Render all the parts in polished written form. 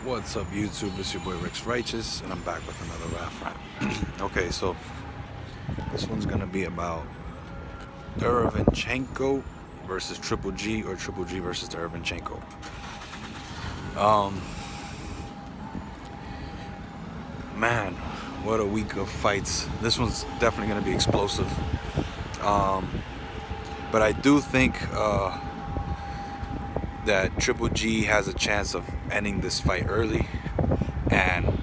What's up, YouTube? It's your boy Rex Righteous, and I'm back with another rap rap. Okay, so this one's gonna be about Derevianchenko versus Triple G, or Triple G versus Derevianchenko. Um, Man, what a week of fights. This one's definitely gonna be explosive. But I do think that Triple G has a chance of ending this fight early, and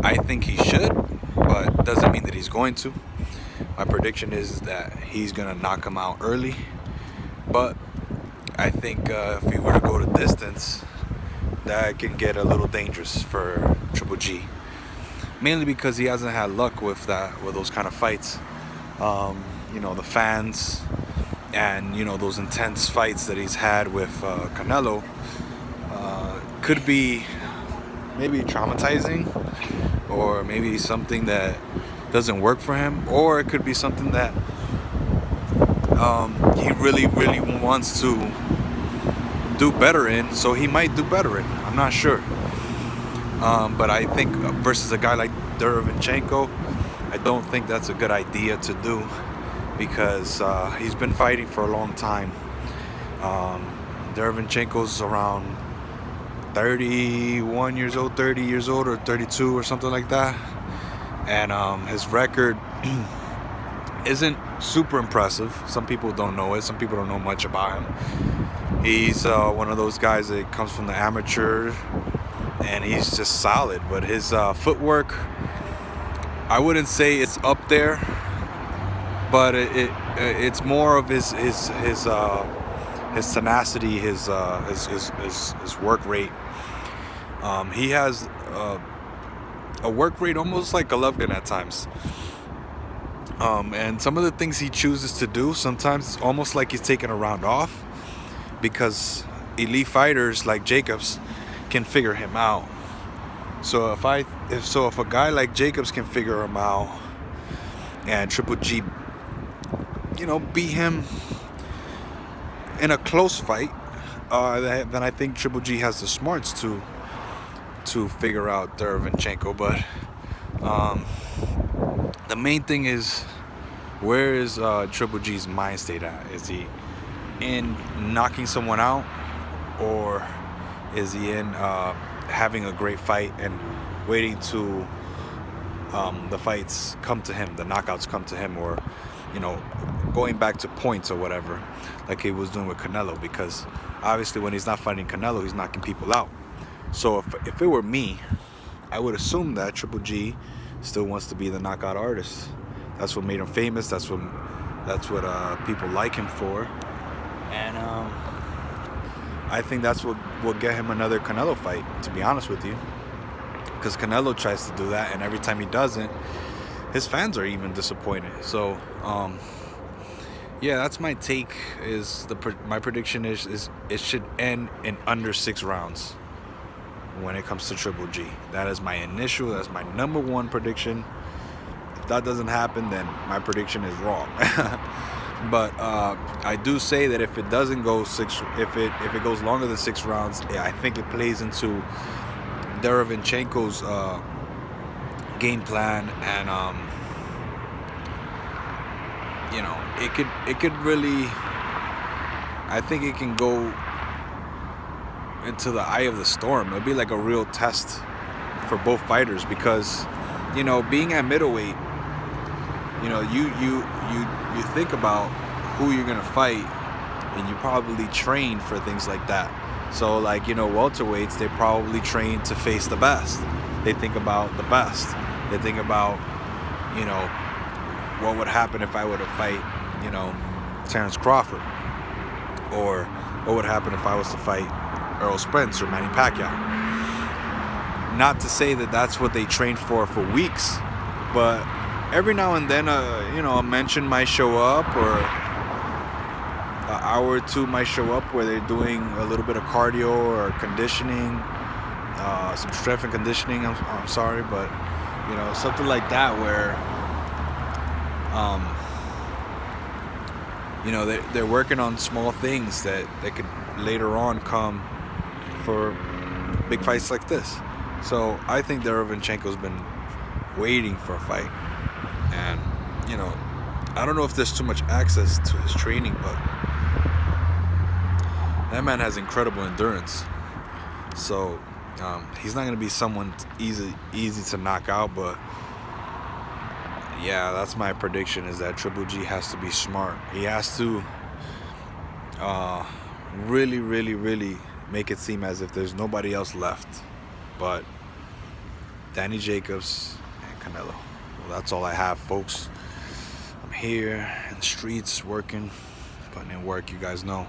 I think he should, but doesn't mean that he's going to. My prediction is that he's gonna knock him out early, but I think if he were to go to distance, that can get a little dangerous for Triple G. Mainly because he hasn't had luck with those kind of fights. The fans and those intense fights that he's had with Canelo could be maybe traumatizing, or maybe something that doesn't work for him, or it could be something that he really wants to do better in, so he might do better in. I'm not sure. But I think versus a guy like Derevianchenko, I don't think that's a good idea to do, because he's been fighting for a long time. Derevianchenko's around 31 years old, 30 years old, or 32 or something like that. And his record isn't super impressive. Some people don't know it. Some people don't know much about him. He's one of those guys that comes from the amateur, and he's just solid. But his footwork, I wouldn't say it's up there, but it's more of his tenacity, his work rate. He has a work rate almost like Golovkin at times. And some of the things he chooses to do, sometimes it's almost like he's taking a round off, because elite fighters like Jacobs can figure him out. So if a guy like Jacobs can figure him out, and Triple G, beat him in a close fight, then I think Triple G has the smarts to figure out Derevianchenko. But the main thing is, where is Triple G's mind state at? Is he in knocking someone out, or is he in having a great fight and waiting to the fights come to him, the knockouts come to him, or going back to points or whatever, like he was doing with Canelo? Because obviously when he's not fighting Canelo, he's knocking people out. So if it were me, I would assume that Triple G still wants to be the knockout artist. That's what made him famous. That's what people like him for. And I think that's what will get him another Canelo fight, to be honest with you. Because Canelo tries to do that, and every time he doesn't, his fans are even disappointed. So, yeah, that's my take. My prediction is it should end in under 6 rounds when it comes to Triple G. That's my number one prediction. If that doesn't happen, then my prediction is wrong. But I do say that if it doesn't go if it goes longer than 6 rounds, I think it plays into Derevianchenko's game plan, and it could really, I think it can go into the eye of the storm. It'll be like a real test for both fighters, because being at middleweight, you think about who you're gonna fight, and you probably train for things like that. So like welterweights, they probably train to face the best. They think about the best. They think about what would happen if I were to fight Terrence Crawford, or what would happen if I was to fight Earl Spence or Manny Pacquiao. Not to say that that's what they train for weeks, but every now and then a mention might show up, or an hour or two might show up where they're doing a little bit of cardio or conditioning, some strength and conditioning. I'm sorry, but something like that, where they're working on small things that could later on come for big fights like this. So I think Derevianchenko's been waiting for a fight, and I don't know if there's too much access to his training, but that man has incredible endurance. So he's not going to be someone easy to knock out, but yeah, that's my prediction, is that Triple G has to be smart. He has to really, really, really make it seem as if there's nobody else left but Danny Jacobs and Canelo. Well, that's all I have, folks. I'm here in the streets working, putting in work, you guys know.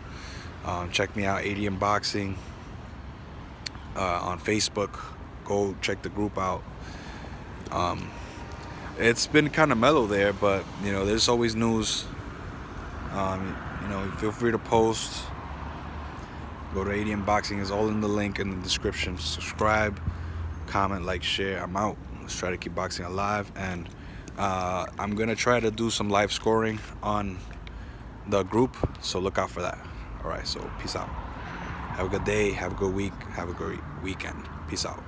Check me out, ADM Boxing, on Facebook. Go check the group out. It's been kind of mellow there, but there's always news. Feel free to post. Go to ADM Boxing. It's all in the link in the description. Subscribe, comment, like, share. I'm out. Let's try to keep boxing alive, and I'm gonna try to do some live scoring on the group, so look out for that. All right, so peace out. Have a good day. Have a good week. Have a great weekend. Peace out.